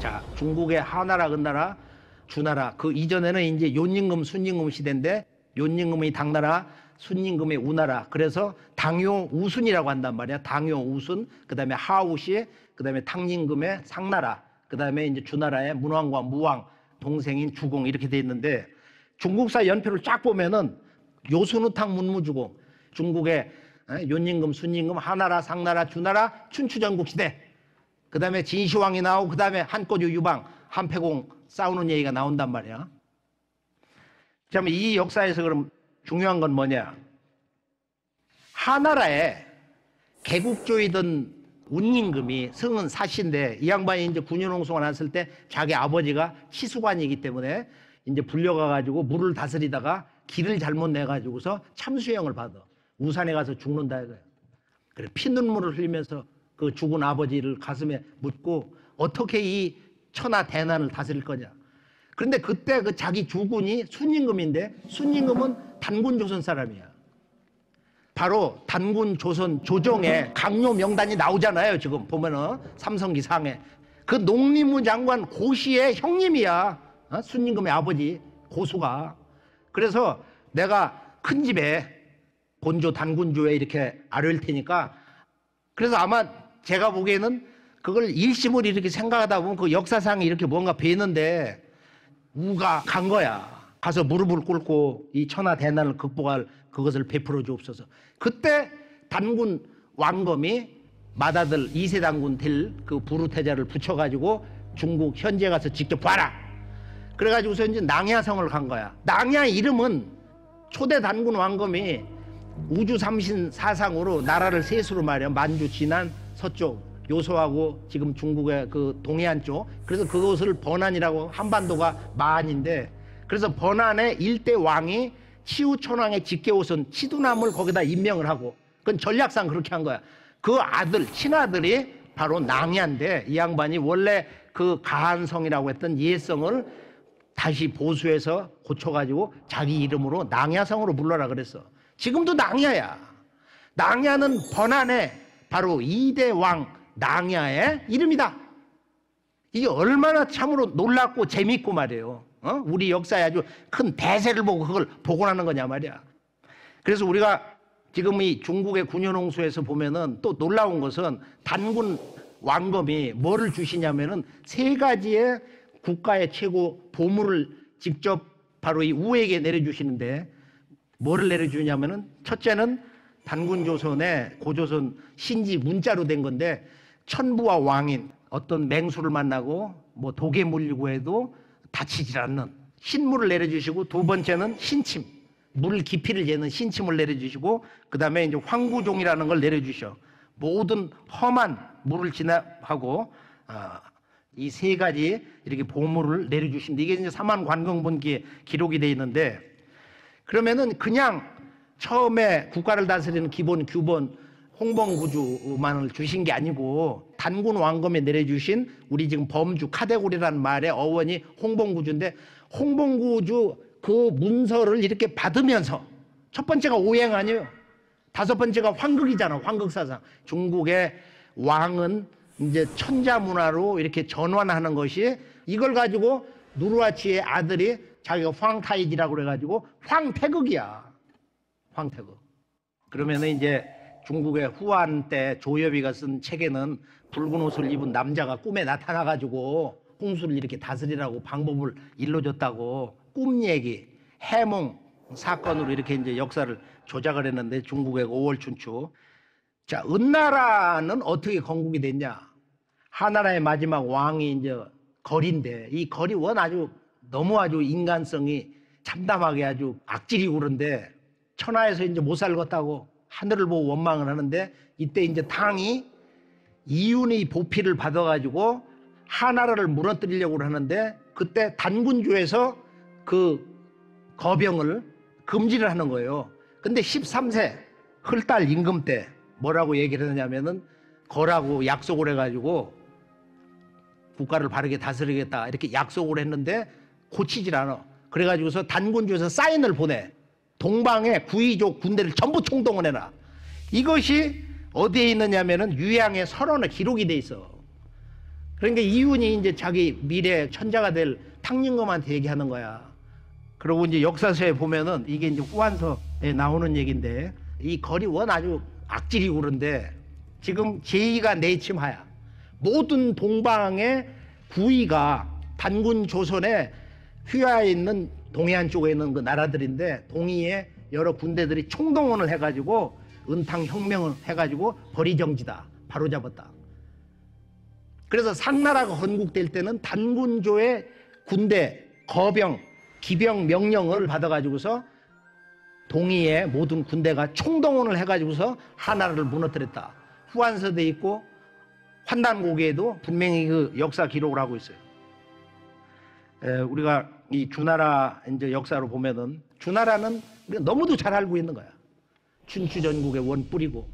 자, 중국의 하나라, 은나라, 주나라. 그 이전에는 이제 요임금, 순임금 시대인데 요임금이 당나라, 순임금이 우나라. 그래서 당요 우순이라고 한단 말이야. 당요 우순, 그다음에 하우시, 그다음에 탕림금의 상나라, 그다음에 이제 주나라의 문왕과 무왕, 동생인 주공 이렇게 돼 있는데 중국사 연표를 쫙 보면은 요순우탕 문무주공, 중국의 요임금, 순임금, 하나라, 상나라, 주나라, 춘추전국 시대. 그다음에 진시황이 나오고 그다음에 한꼬주 유방, 한패공 싸우는 얘기가 나온단 말이야. 그러면 이 역사에서 그럼 중요한 건 뭐냐? 하나라에 개국조이던 운임금이 성은 사시인데 이 양반이 이제 군인홍수가 났을 때 자기 아버지가 치수관이기 때문에 이제 불려가가지고 물을 다스리다가 길을 잘못 내가지고서 참수형을 받아. 우산에 가서 죽는다 이거야. 그래 피눈물을 흘리면서 그 죽은 아버지를 가슴에 묻고 어떻게 이 천하 대난을 다스릴 거냐. 그런데 그때 그 자기 주군이 순임금인데 순임금은 단군 조선 사람이야. 바로 단군 조선 조정에 강요 명단이 나오잖아요. 지금 보면은 삼성기 상에 그 농림부 장관 고시의 형님이야. 순임금의 아버지 고수가. 그래서 내가 큰 집에 본조 단군조에 이렇게 아뢰일 테니까 그래서 아마 제가 보기에는 그걸 일심을 이렇게 생각하다 보면 그 역사상에 이렇게 뭔가 뵈는데 우가 간 거야. 가서 무릎을 꿇고 이 천하 대난을 극복할 그것을 베풀어 주옵소서. 그때 단군 왕검이 맏아들 2세 단군 될 그 부르태자를 붙여가지고 중국 현지에 가서 직접 봐라. 그래가지고서 이제 낭야성을 간 거야. 낭야 이름은 초대 단군 왕검이 우주 삼신 사상으로 나라를 셋으로 말이야. 만주, 진안, 서쪽 요소하고 지금 중국의 그 동해안 쪽. 그래서 그것을 번안이라고 한반도가 만인데 그래서 번안의 일대 왕이 치우천왕의 직계호선 치두남을 거기다 임명을 하고 그건 전략상 그렇게 한 거야. 그 아들, 친아들이 바로 낭야인데 이 양반이 원래 그 가한성이라고 했던 예성을 다시 보수해서 고쳐가지고 자기 이름으로 낭야성으로 불러라 그랬어. 지금도 낭야야. 낭야는 번안의 바로 2대 왕 낭야의 이름이다. 이게 얼마나 참으로 놀랍고 재밌고 말이에요. 우리 역사에 아주 큰 대세를 보고 그걸 복원하는 거냐 말이야. 그래서 우리가 지금 이 중국의 군현홍수에서 보면은 또 놀라운 것은 단군 왕검이 뭐를 주시냐면은 3가지의 국가의 최고 보물을 직접 바로 이 우에게 내려주시는데 뭐를 내려주냐면은 첫째는 단군 조선의 고조선 신지 문자로 된 건데 천부와 왕인 어떤 맹수를 만나고 뭐 독에 물리고 해도 다치질 않는 신물을 내려주시고 두 번째는 신침, 물 깊이를 재는 신침을 내려주시고 그 다음에 이제 황구종이라는 걸 내려주셔. 모든 험한 물을 진압하고 이 3가지 이렇게 보물을 내려주신데 이게 이제 삼한관경본기에 기록이 돼 있는데 그러면은 그냥 처음에 국가를 다스리는 기본 규본 홍범구주만을 주신 게 아니고 단군 왕검에 내려주신 우리 지금 범주 카데고리라는 말의 어원이 홍범구주인데 홍범구주 그 문서를 이렇게 받으면서 첫 번째가 오행 아니에요. 5번째가 황극이잖아. 황극사상. 중국의 왕은 이제 천자 문화로 이렇게 전환하는 것이 이걸 가지고 누르하치의 아들이 자기가 황타이지라고 그래가지고 황태극이야. 황태극. 그러면은 이제 중국의 후한 때 조여비가 쓴 책에는 붉은 옷을 입은 남자가 꿈에 나타나가지고 홍수를 이렇게 다스리라고 방법을 일러줬다고 꿈 얘기, 해몽 사건으로 이렇게 이제 역사를 조작을 했는데 중국의 5월 춘추. 자, 은나라는 어떻게 건국이 됐냐? 하나라의 마지막 왕이 이제 거리인데 이 거리 원 아주 너무 아주 인간성이 참담하게 아주 악질이고 그런데 천하에서 이제 못 살겠다고 하늘을 보고 원망을 하는데 이때 이제 탕이 이윤의 보필을 받아가지고 하나라를 무너뜨리려고 하는데 그때 단군주에서 그 거병을 금지를 하는 거예요. 근데 13세 흘달 임금 때 뭐라고 얘기를 하냐면은 거라고 약속을 해가지고 국가를 바르게 다스리겠다 이렇게 약속을 했는데 고치질 않아. 그래가지고서 단군주에서 사인을 보내. 동방의 구이족 군대를 전부 총동원해라. 이것이 어디에 있느냐면은 유양의 설원에 기록이 돼 있어. 그러니까 이윤이 이제 자기 미래 천자가 될 탕lin검한테 얘기하는 거야. 그리고 이제 역사서에 보면은 이게 이제 후한서에 나오는 얘기인데 이 거리 원 아주 악질이고 그런데 지금 제2가 내침하야. 모든 동방의 구이가 단군 조선에 휘하에 있는 동해안 쪽에 있는 그 나라들인데 동의에 여러 군대들이 총동원을 해가지고 은탕혁명을 해가지고 벌이정지다. 바로잡았다. 그래서 상나라가 건국될 때는 단군조의 군대, 거병, 기병 명령을 받아가지고서 동의의 모든 군대가 총동원을 해가지고서 하나라를 무너뜨렸다. 후한서대에 있고 환단고개에도 분명히 그 역사 기록을 하고 있어요. 우리가 이 주나라 이제 역사로 보면은 주나라는 너무도 잘 알고 있는 거야. 춘추 전국의 원뿔이고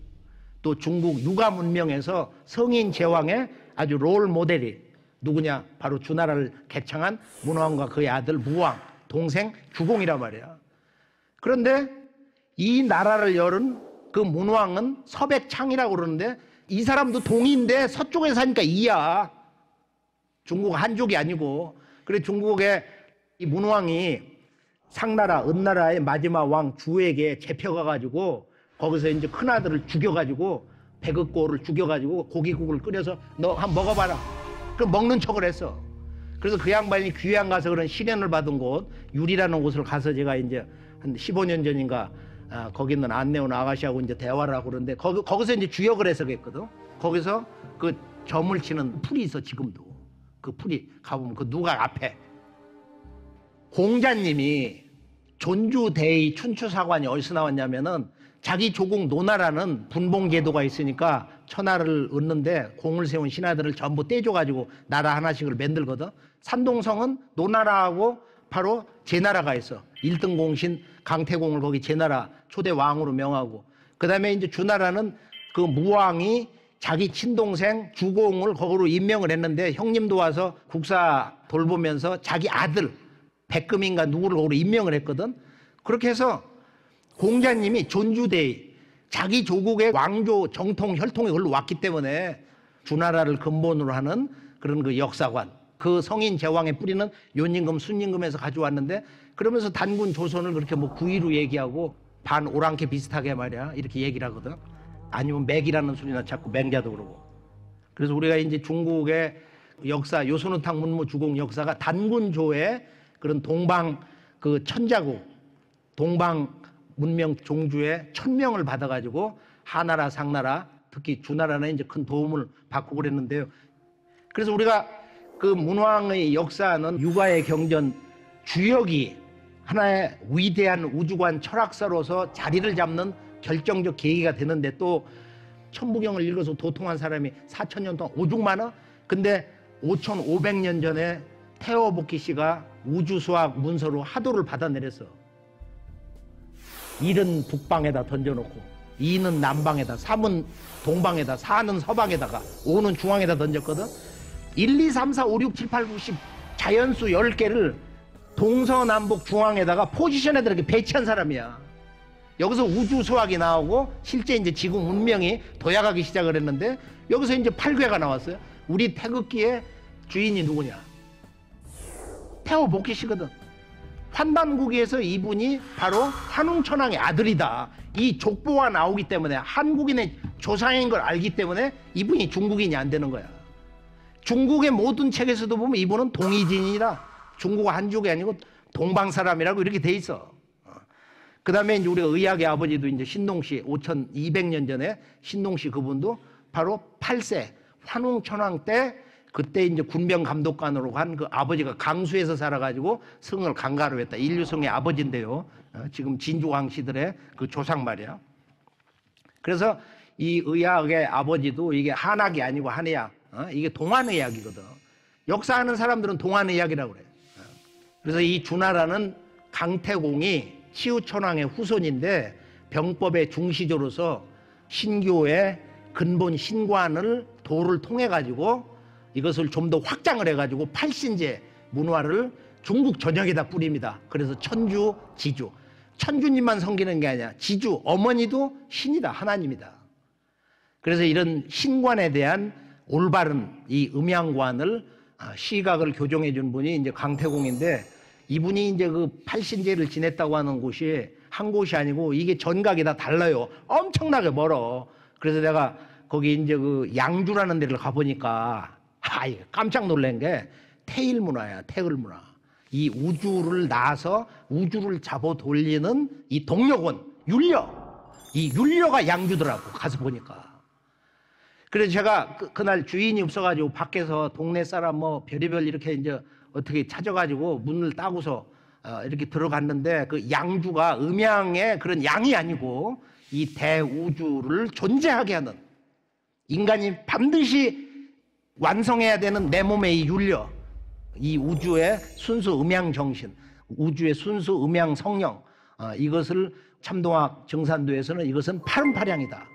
또 중국 유가 문명에서 성인 제왕의 아주 롤 모델이 누구냐? 바로 주나라를 개창한 문왕과 그의 아들 무왕, 동생 주공이란 말이야. 그런데 이 나라를 열은 그 문왕은 서백창이라고 그러는데 이 사람도 동인데 서쪽에 사니까 이야. 중국 한족이 아니고. 그래 중국의 이 문왕이 상나라, 은나라의 마지막 왕 주에게 잡혀가가지고 거기서 이제 큰아들을 죽여가지고 백읍고를 죽여가지고 고기국을 끓여서 너 한번 먹어봐라. 그럼 먹는 척을 했어. 그래서 그 양반이 귀양 가서 그런 시련을 받은 곳 유리라는 곳을 가서 제가 이제 한 15년 전인가 거기 있는 안내원 아가씨하고 이제 대화를 하고 그러는데 거기서 이제 주역을 해서 그랬거든. 거기서 그 점을 치는 풀이 있어 지금도. 그 풀이 가보면 그 누가 앞에 공자님이 존주대의 춘추사관이 어디서 나왔냐면은 자기 조국 노나라는 분봉제도가 있으니까 천하를 얻는데 공을 세운 신하들을 전부 떼줘가지고 나라 하나씩을 만들거든. 산동성은 노나라하고 바로 제나라가 있어. 1등 공신 강태공을 거기 제나라 초대 왕으로 명하고 그 다음에 이제 주나라는 그 무왕이 자기 친동생 주공을 거기로 임명을 했는데 형님도 와서 국사 돌보면서 자기 아들 백금인가 누구를 거기로 임명을 했거든. 그렇게 해서 공자님이 존주대의 자기 조국의 왕조 정통 혈통이 걸로 왔기 때문에 주나라를 근본으로 하는 그런 그 역사관 그 성인 제왕의 뿌리는 요임금 순임금에서 가져왔는데 그러면서 단군 조선을 그렇게 뭐 구이로 얘기하고 반 오랑캐 비슷하게 말이야 이렇게 얘기를 하거든. 아니면 맥이라는 소리나 자꾸 맹자도 그러고. 그래서 우리가 이제 중국의 역사 요소누탕 문무 주공 역사가 단군조의 그런 동방 그 천자국 동방 문명 종주의 천명을 받아가지고 하나라 상나라 특히 주나라는 이제 큰 도움을 받고 그랬는데요. 그래서 우리가 그 문왕의 역사는 육아의 경전 주역이 하나의 위대한 우주관 철학사로서 자리를 잡는 결정적 계기가 되는데 또 천부경을 읽어서 도통한 사람이 4,000년 동안 오죽 많아? 근데 5,500년 전에 태어복희 씨가 우주수학 문서로 하도를 받아내렸어. 1은 북방에다 던져놓고 2는 남방에다 3은 동방에다 4는 서방에다가 5는 중앙에다 던졌거든. 1, 2, 3, 4, 5, 6, 7, 8, 9, 10 자연수 10개를 동서남북 중앙에다가 포지션에다 이렇게 배치한 사람이야. 여기서 우주수학이 나오고 실제 이제 지구 문명이 도약하기 시작을 했는데 여기서 이제 8괴가 나왔어요. 우리 태극기의 주인이 누구냐? 태어복희 씨거든. 환단국에서 이분이 바로 한웅천왕의 아들이다. 이 족보가 나오기 때문에 한국인의 조상인 걸 알기 때문에 이분이 중국인이 안 되는 거야. 중국의 모든 책에서도 보면 이분은 동이진이다. 중국 한족이 아니고 동방 사람이라고 이렇게 돼 있어. 그 다음에 이제 우리가 의학의 아버지도 이제 신동씨 5200년 전에 신동씨 그분도 바로 8세 환웅천왕 때 그때 이제 군병 감독관으로 한 그 아버지가 강수에서 살아가지고 성을 강가로 했다. 인류성의 아버지인데요. 지금 진주왕 씨들의 그 조상 말이야. 그래서 이 의학의 아버지도 이게 한학이 아니고 한의학. 이게 동안의학이거든. 역사하는 사람들은 동안의학이라고 그래. 그래서 이 주나라는 강태공이 치우천왕의 후손인데 병법의 중시조로서 신교의 근본 신관을 도를 통해 가지고 이것을 좀 더 확장을 해가지고 팔신제 문화를 중국 전역에다 뿌립니다. 그래서 천주, 지주. 천주님만 섬기는 게 아니야. 지주, 어머니도 신이다. 하나님이다. 그래서 이런 신관에 대한 올바른 이 음양관을 시각을 교정해 준 분이 이제 강태공인데, 이분이 이제 그 팔신제를 지냈다고 하는 곳이 한 곳이 아니고 이게 전각이 다 달라요. 엄청나게 멀어. 그래서 내가 거기 이제 그 양주라는 데를 가보니까 깜짝 놀란 게 태일 문화야, 태을 문화. 이 우주를 낳아서 우주를 잡아 돌리는 이 동력원, 율려. 이 율려가 양주더라고, 가서 보니까. 그래서 제가 그날 주인이 없어가지고 밖에서 동네 사람 뭐 별의별 이렇게 이제 어떻게 찾아가지고 문을 따고서 이렇게 들어갔는데, 그 양주가 음양의 그런 양이 아니고 이 대우주를 존재하게 하는, 인간이 반드시 완성해야 되는 내 몸의 이 율려, 이 우주의 순수 음양 정신, 우주의 순수 음양 성령, 이것을 참동학 정산도에서는 이것은 파름파량이다.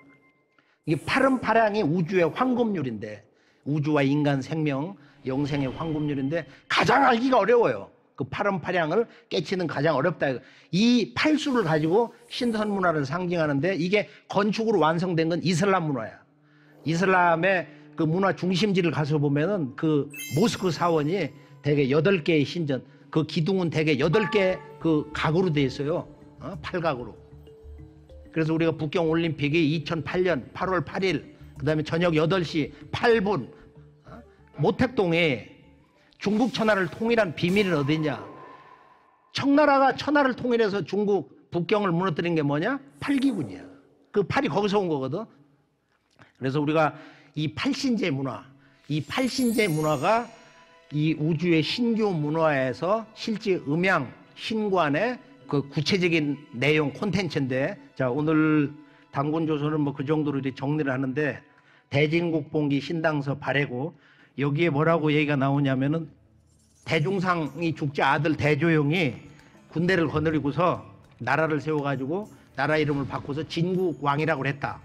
이게 파름파량이 우주의 황금률인데, 우주와 인간 생명 영생의 황금률인데 가장 알기가 어려워요. 그 파름파량을 깨치는 가장 어렵다. 이 팔수를 가지고 신선 문화를 상징하는데, 이게 건축으로 완성된 건 이슬람 문화야. 이슬람의 그 문화 중심지를 가서 보면은 그 모스크 사원이 대개 8개의 신전, 그 기둥은 대개 8개 그 각으로 돼 있어요. 8각으로. 그래서 우리가 북경 올림픽이 2008년 8월 8일, 그 다음에 저녁 8시 8분, 모택동에 중국 천하를 통일한 비밀은 어디냐? 청나라가 천하를 통일해서 중국 북경을 무너뜨린 게 뭐냐? 팔기군이야. 그 팔이 거기서 온 거거든. 그래서 우리가 이 팔신제 문화, 이 팔신제 문화가 이 우주의 신규 문화에서 실제 음양 신관의 그 구체적인 내용 콘텐츠인데, 자, 오늘 단군조선은 뭐 그 정도로 이렇게 정리를 하는데, 대진국봉기 신당서 발해고, 여기에 뭐라고 얘기가 나오냐면은, 대중상이 죽자 아들 대조영이 군대를 거느리고서 나라를 세워가지고 나라 이름을 바꿔서 진국왕이라고 했다.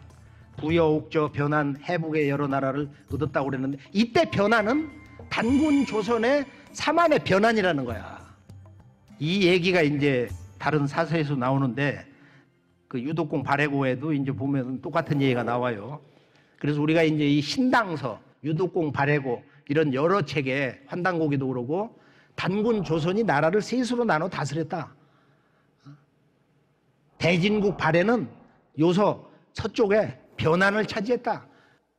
부여옥저 변한 해북의 여러 나라를 얻었다고 그랬는데, 이때 변한은 단군 조선의 사만의 변한이라는 거야. 이 얘기가 이제 다른 사서에서 나오는데, 그 유독공 발해고에도 이제 보면 똑같은 얘기가 나와요. 그래서 우리가 이제 이 신당서, 유독공 발해고 이런 여러 책에 환단고기도 그러고, 단군 조선이 나라를 셋으로 나눠 다스렸다. 대진국 발해는 요서 서쪽에 변한을 차지했다.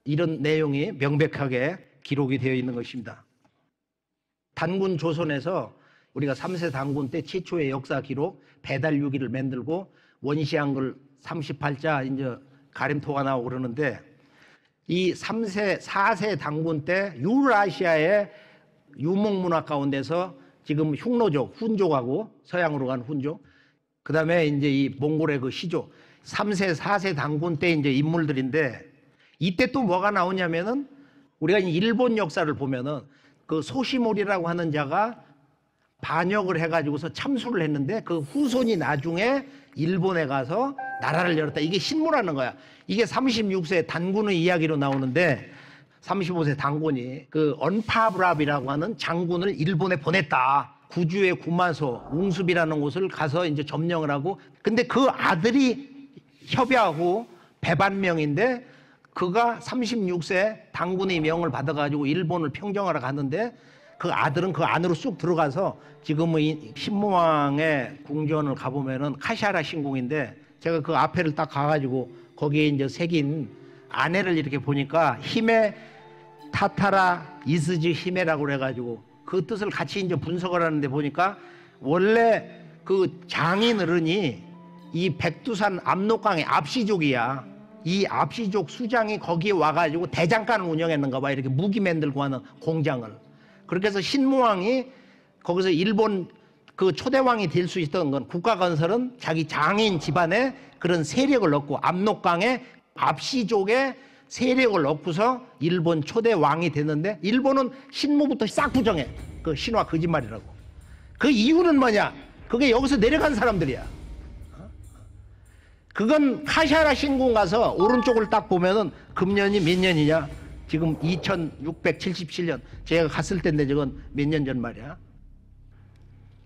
이런 내용이 명백하게 기록이 되어 있는 것입니다. 단군 조선에서 우리가 3세 단군 때 최초의 역사 기록 배달유기를 만들고 원시한글 38자 이제 가림토가 나오고 그러는데, 이 3세, 4세 단군 때 유라시아의 유목문화 가운데서 지금 흉노족, 훈족하고 서양으로 간 훈족, 그 다음에 이제 이 몽골의 그 시족, 3세, 4세 단군 때 이제 인물들인데, 이때 또 뭐가 나오냐면은, 우리가 일본 역사를 보면은 그 소시모리라고 하는 자가 반역을 해가지고서 참수를 했는데, 그 후손이 나중에 일본에 가서 나라를 열었다. 이게 신무라는 거야. 이게 36세 단군의 이야기로 나오는데, 35세 단군이 그 언파브랍이라고 하는 장군을 일본에 보냈다. 구주의 구마소, 웅습이라는 곳을 가서 이제 점령을 하고, 근데 그 아들이 협야후 배반명인데, 그가 36세 단군의 명을 받아가지고 일본을 평정하러 갔는데, 그 아들은 그 안으로 쑥 들어가서 지금의 신무왕의 궁전을 가보면은 카시하라 신궁인데, 제가 그 앞에를 딱 가가지고 거기에 이제 새긴 아내를 이렇게 보니까 히메 타타라 이스지 히메라고 그래가지고 그 뜻을 같이 이제 분석을 하는데, 보니까 원래 그 장인어른이 이 백두산 압록강의 압시족이야. 이 압시족 수장이 거기에 와가지고 대장간을 운영했는가 봐. 이렇게 무기 만들고 하는 공장을. 그렇게 해서 신무왕이 거기서 일본 그 초대왕이 될 수 있었던 건, 국가 건설은 자기 장인 집안에 그런 세력을 얻고 압록강의 압시족의 세력을 얻고서 일본 초대왕이 됐는데, 일본은 신무부터 싹 부정해. 그 신화 거짓말이라고. 그 이유는 뭐냐? 그게 여기서 내려간 사람들이야. 그건 카시하라 신궁 가서 오른쪽을 딱 보면은 금년이 몇 년이냐? 지금 2677년. 제가 갔을 때인데 저건 몇 년 전 말이야.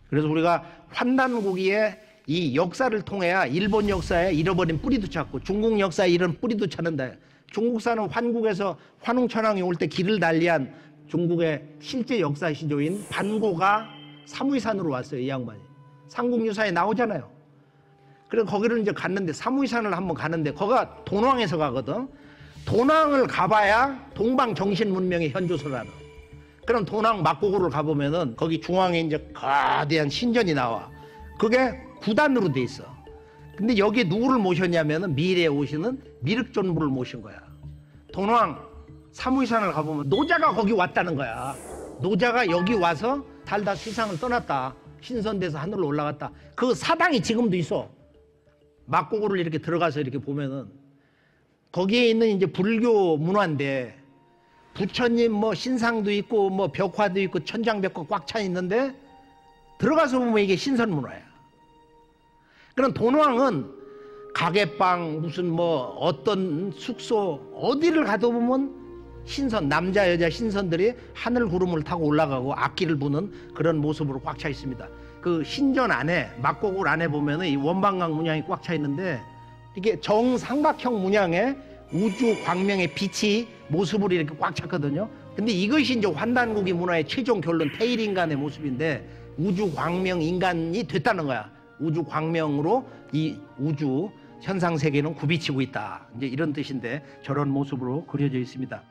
그래서 우리가 환단고기에 이 역사를 통해야 일본 역사에 잃어버린 뿌리도 찾고, 중국 역사에 이런 뿌리도 찾는다. 중국사는 환국에서 환웅천왕이 올 때 길을 달리한 중국의 실제 역사 시조인 반고가 사무이산으로 왔어요. 이 양반이. 삼국유사에 나오잖아요. 그래서 거기를 이제 갔는데 사무이산을 한번 가는데 거기가 돈왕에서 가거든. 돈왕을 가봐야 동방정신문명의 현주소라는. 그럼 돈왕 막고구를 가보면은 거기 중앙에 이제 거대한 신전이 나와. 그게 9단으로 돼 있어. 근데 여기에 누구를 모셨냐면은 미래에 오시는 미륵존부를 모신 거야. 돈왕 사무이산을 가보면 노자가 거기 왔다는 거야. 노자가 여기 와서 살다 세상을 떠났다. 신선돼서 하늘로 올라갔다. 그 사당이 지금도 있어. 막고구를 이렇게 들어가서 이렇게 보면은 거기에 있는 이제 불교 문화인데 부처님 뭐 신상도 있고 뭐 벽화도 있고 천장벽화 꽉 차 있는데 들어가서 보면 이게 신선 문화야. 그럼 돈왕은 가게방 무슨 뭐 어떤 숙소 어디를 가도 보면 신선 남자 여자 신선들이 하늘 구름을 타고 올라가고 악기를 부는 그런 모습으로 꽉 차 있습니다. 그 신전 안에 막고굴 안에 보면은 이 원방각 문양이 꽉 차 있는데 이게 정삼각형 문양의 우주 광명의 빛이 모습으로 이렇게 꽉 찼거든요. 근데 이것이 이제 환단고기 문화의 최종 결론 태일인간의 모습인데 우주 광명 인간이 됐다는 거야. 우주 광명으로 이 우주 현상 세계는 굽이치고 있다. 이제 이런 뜻인데 저런 모습으로 그려져 있습니다.